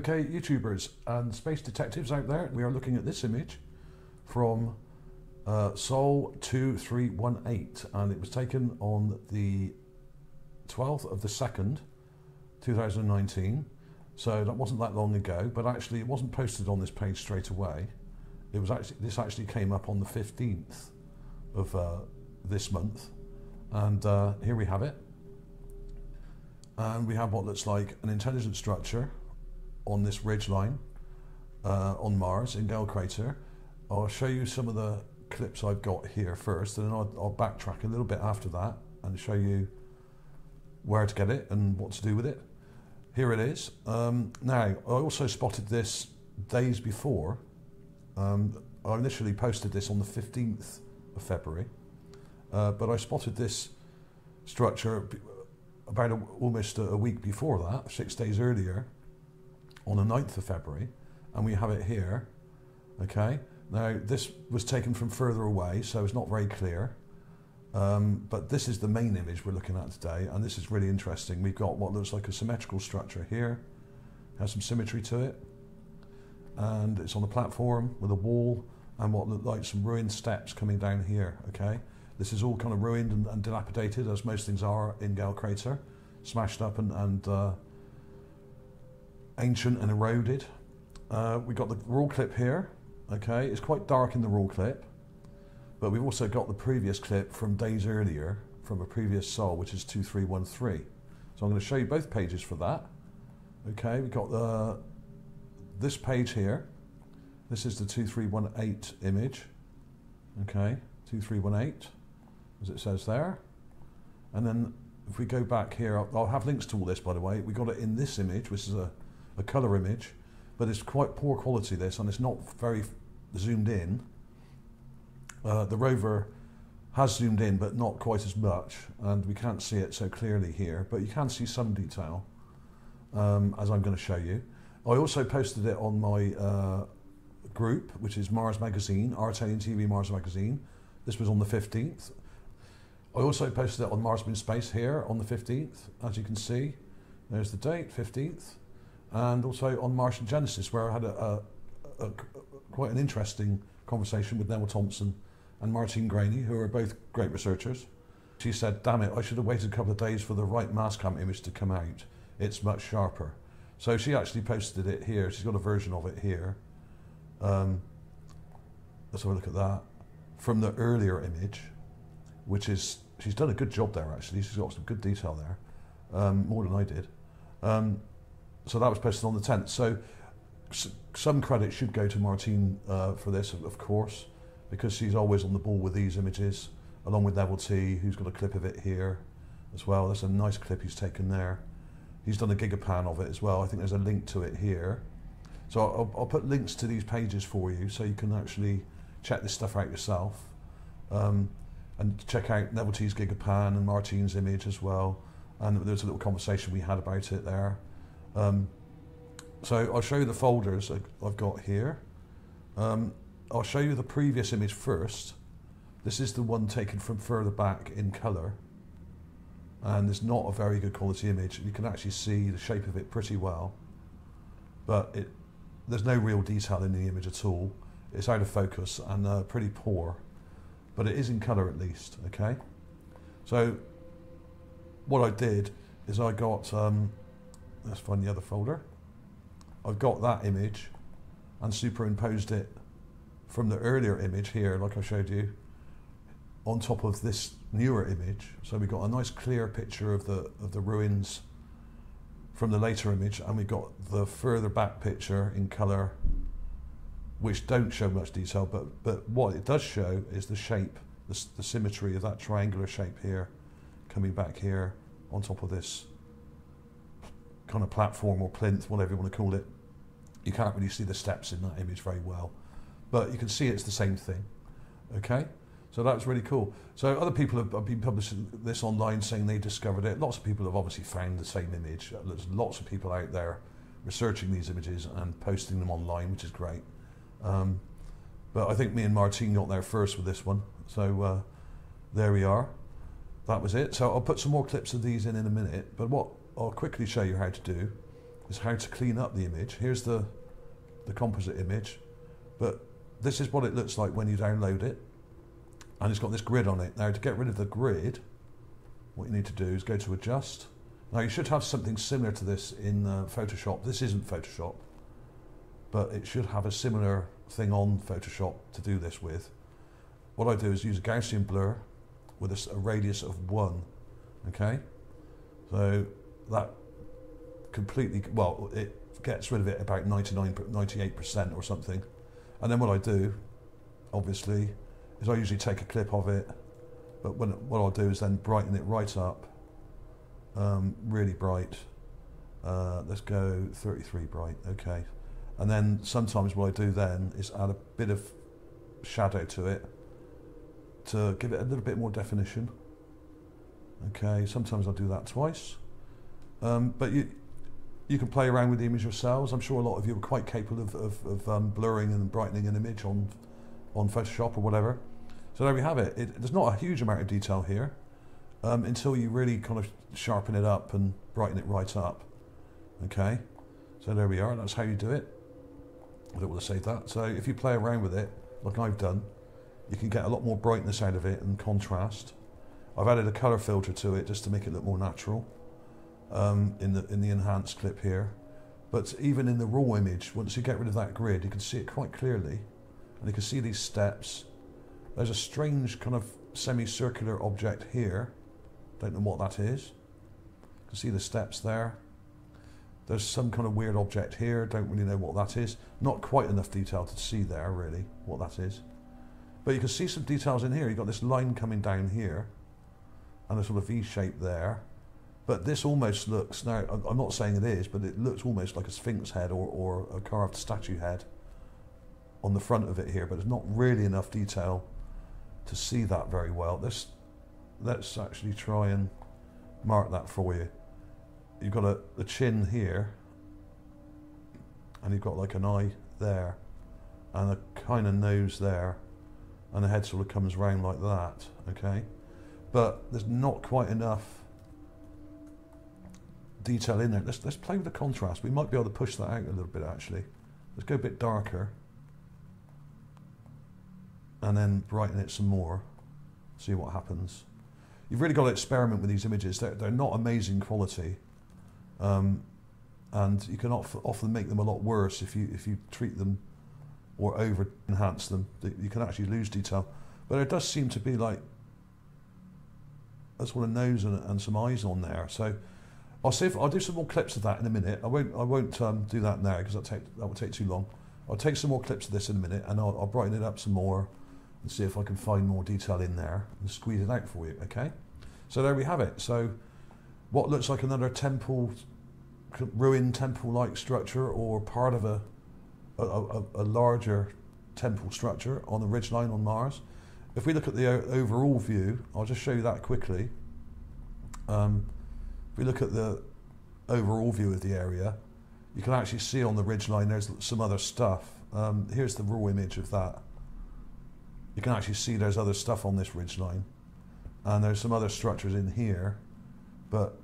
Okay, YouTubers and space detectives out there, we are looking at this image from Sol 2318, and it was taken on the 12th of the 2nd, 2019. So that wasn't that long ago, but actually it wasn't posted on this page straight away. It was actually, this actually came up on the 15th of this month, and here we have it. And we have what looks like an intelligent structure on this ridge line on Mars in Gale Crater. I'll show you some of the clips I've got here first, and then I'll backtrack a little bit after that and show you where to get it and what to do with it. Here it is. Now, I also spotted this days before. I initially posted this on the 15th of February, but I spotted this structure about almost a week before that, 6 days earlier, on the 9th of February, and we have it here. Okay, now this was taken from further away, so it's not very clear, but this is the main image we're looking at today, and this is really interesting. We've got what looks like a symmetrical structure here, has some symmetry to it, and it's on a platform with a wall and what look like some ruined steps coming down here. Okay, this is all kind of ruined and dilapidated, as most things are in Gale Crater, smashed up and ancient and eroded. We've got the raw clip here. Okay, it's quite dark in the raw clip, but we've also got the previous clip from days earlier from a previous Sol, which is 2313. So I'm going to show you both pages for that. Okay, we've got this page here. This is the 2318 image. Okay, 2318, as it says there. And then if we go back here, I'll have links to all this, by the way. We got it in this image, which is a colour image, but it's quite poor quality, this, and it's not very zoomed in. The rover has zoomed in, but not quite as much, and we can't see it so clearly here, but you can see some detail, as I'm going to show you. I also posted it on my group, which is Mars Magazine, ArtAlienTV Mars Magazine. This was on the 15th. I also posted it on Mars in Space here on the 15th, as you can see. There's the date, 15th. And also on Martian Genesis, where I had quite an interesting conversation with Neville Thompson and Martine Graney, who are both great researchers. She said, damn it, I should have waited a couple of days for the right mass cam image to come out. It's much sharper. So she actually posted it here. She's got a version of it here. Let's have a look at that. From the earlier image, which is, she's done a good job there actually. She's got some good detail there, more than I did. So that was posted on the 10th. So some credit should go to Martine for this, of course, because she's always on the ball with these images, along with Neville T, who's got a clip of it here as well. That's a nice clip he's taken there. He's done a gigapan of it as well. I think there's a link to it here. So I'll put links to these pages for you, so you can actually check this stuff out yourself, and check out Neville T's gigapan and Martine's image as well. And there's a little conversation we had about it there. So I'll show you the folders I've got here. I'll show you the previous image first. This is the one taken from further back in colour, and it's not a very good quality image. You can actually see the shape of it pretty well, but there's no real detail in the image at all. It's out of focus and pretty poor, but it is in colour at least. Okay, so what I did is I got let's find the other folder. I've got that image and superimposed it from the earlier image here, like I showed you, on top of this newer image. So we've got a nice clear picture of the ruins from the later image, and we've got the further back picture in colour, which don't show much detail, but what it does show is the shape, the symmetry of that triangular shape here, coming back here on top of this kind of platform or plinth, whatever you want to call it. You can't really see the steps in that image very well, but you can see it's the same thing. Okay, so that's really cool. So other people have been publishing this online saying they discovered it. Lots of people have obviously found the same image. There's lots of people out there researching these images and posting them online, which is great. But I think me and Martine got there first with this one. So there we are. That was it. So I'll put some more clips of these in a minute, but what I'll quickly show you how to do is how to clean up the image. Here's the composite image, but this is what it looks like when you download it, and it's got this grid on it. Now, to get rid of the grid, what you need to do is go to Adjust. Now, you should have something similar to this in Photoshop. This isn't Photoshop, but it should have a similar thing on Photoshop to do this with. What I do is use a Gaussian blur with a radius of 1, okay? So that completely, well, it gets rid of it about 98% or something. And then what I do, obviously, is I usually take a clip of it, but what I'll do is then brighten it right up, really bright. Let's go 33 bright, okay. And then sometimes what I do then is add a bit of shadow to it to give it a little bit more definition. Okay, sometimes I'll do that twice. But you can play around with the image yourselves. I'm sure a lot of you are quite capable of blurring and brightening an image on Photoshop or whatever. So there we have it. There's not a huge amount of detail here until you really kind of sharpen it up and brighten it right up. Okay, so there we are. That's how you do it. I don't want to say that. So if you play around with it, like I've done, you can get a lot more brightness out of it and contrast. I've added a colour filter to it just to make it look more natural in the enhanced clip here. But even in the raw image, once you get rid of that grid, you can see it quite clearly, and you can see these steps. There's a strange kind of semicircular object here. Don't know what that is. You can see the steps there. There's some kind of weird object here. Don't really know what that is. Not quite enough detail to see there, really, what that is. But you can see some details in here. You've got this line coming down here, and a sort of V shape there. But this almost looks, now I'm not saying it is, but it looks almost like a sphinx head or a carved statue head on the front of it here, but there's not really enough detail to see that very well. Let's actually try and mark that for you. You've got a chin here, and you've got like an eye there, and a kind of nose there, and the head sort of comes round like that, okay? But there's not quite enough detail in there. Let's play with the contrast. We might be able to push that out a little bit, actually. Let's go a bit darker, and then brighten it some more, see what happens. You've really got to experiment with these images. They're not amazing quality, and you can often make them a lot worse if you treat them or over enhance them. You can actually lose detail. But there does seem to be like a sort of nose and some eyes on there. So I'll do some more clips of that in a minute. I won't do that now because that will take too long. I'll take some more clips of this in a minute, and I'll brighten it up some more and see if I can find more detail in there and squeeze it out for you. Okay, so there we have it. So what looks like another temple, ruined temple-like structure, or part of a larger temple structure on the ridgeline on Mars. If we look at the overall view, I'll just show you that quickly. If we look at the overall view of the area, you can actually see on the ridgeline there's some other stuff. Here's the raw image of that. You can actually see there's other stuff on this ridgeline, and there's some other structures in here, but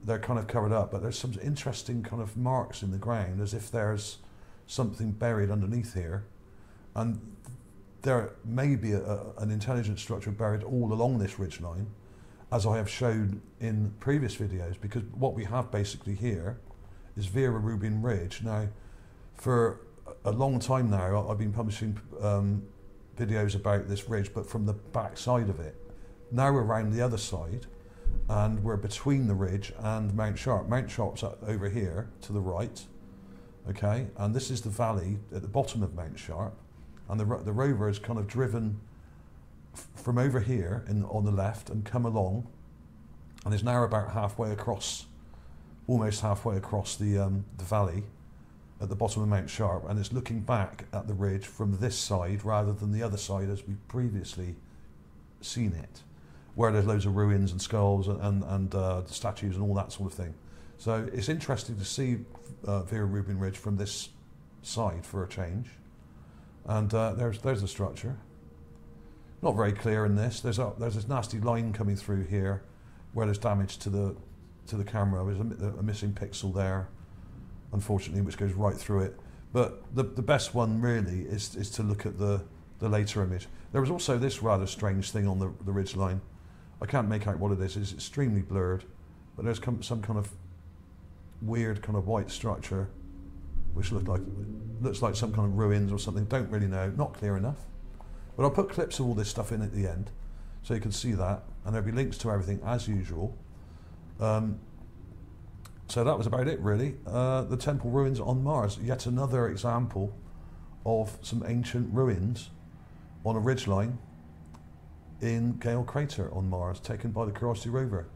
they're kind of covered up. But there's some interesting kind of marks in the ground, as if there's something buried underneath here, and there may be an intelligent structure buried all along this ridgeline, as I have shown in previous videos, because what we have basically here is Veru Rubin Ridge. Now, for a long time now, I've been publishing videos about this ridge, but from the back side of it. Now we're around the other side, and we're between the ridge and Mount Sharp. Mount Sharp's up over here to the right, okay, and this is the valley at the bottom of Mount Sharp, and the rover is kind of driven from over here on the left and come along, and is now about halfway across, almost halfway across the valley at the bottom of Mount Sharp, and it's looking back at the ridge from this side rather than the other side as we've previously seen it, where there's loads of ruins and skulls and statues and all that sort of thing. So it's interesting to see Veru Rubin Ridge from this side for a change. And there's the structure. Not very clear in this. There's this nasty line coming through here where there's damage to the camera. There's a missing pixel there. unfortunately, which goes right through it. But the best one really is to look at the later image. There was also this rather strange thing on the ridge line. I can't make out what it is. It's extremely blurred, but there's some kind of weird kind of white structure, which looks like some kind of ruins or something. Don't really know. Not clear enough. But I'll put clips of all this stuff in at the end, so you can see that, and there'll be links to everything as usual. So that was about it, really. The temple ruins on Mars. Yet another example of some ancient ruins on a ridgeline in Gale Crater on Mars, taken by the Curiosity Rover.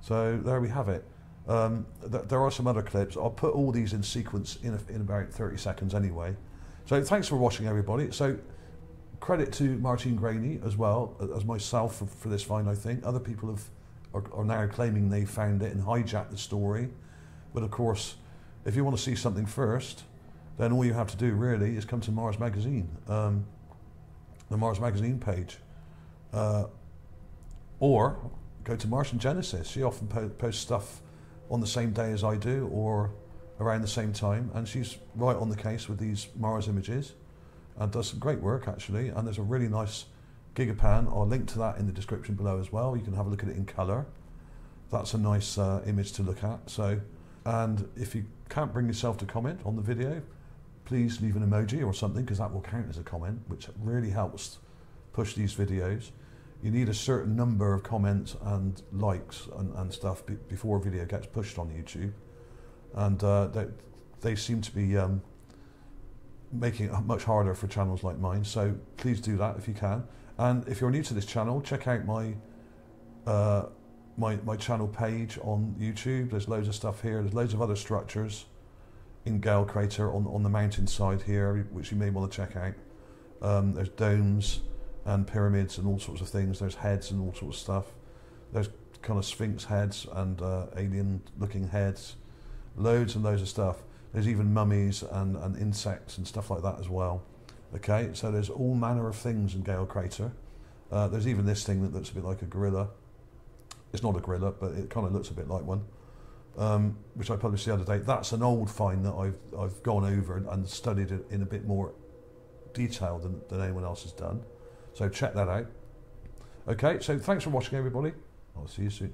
So there we have it. There are some other clips. I'll put all these in sequence in about 30 seconds anyway. So thanks for watching, everybody. So credit to Martin Graney as well as myself for this find, I think. Other people are now claiming they found it and hijacked the story. But of course, if you want to see something first, then all you have to do really is come to Mars Magazine, the Mars Magazine page. Or go to Martian Genesis. She often posts stuff on the same day as I do or around the same time, and she's right on the case with these Mars images and does some great work actually. And there's a really nice gigapan. I'll link to that in the description below as well. You can have a look at it in colour. That's a nice image to look at. So, and if you can't bring yourself to comment on the video, please leave an emoji or something, because that will count as a comment, which really helps push these videos. You need a certain number of comments and likes and stuff before a video gets pushed on YouTube, and they seem to be making it much harder for channels like mine. So please do that if you can. And if you're new to this channel, check out my my channel page on YouTube. There's loads of stuff here. There's loads of other structures in Gale Crater on the mountain side here, which you may want to check out. There's domes and pyramids and all sorts of things. There's heads and all sorts of stuff. There's kind of sphinx heads and alien looking heads. Loads and loads of stuff. There's even mummies and insects and stuff like that as well. Okay, so there's all manner of things in Gale Crater. There's even this thing that looks a bit like a gorilla. It's not a gorilla, but it kind of looks a bit like one, which I published the other day. That's an old find that I've gone over and studied it in a bit more detail than anyone else has done. So check that out. Okay, so thanks for watching, everybody. I'll see you soon.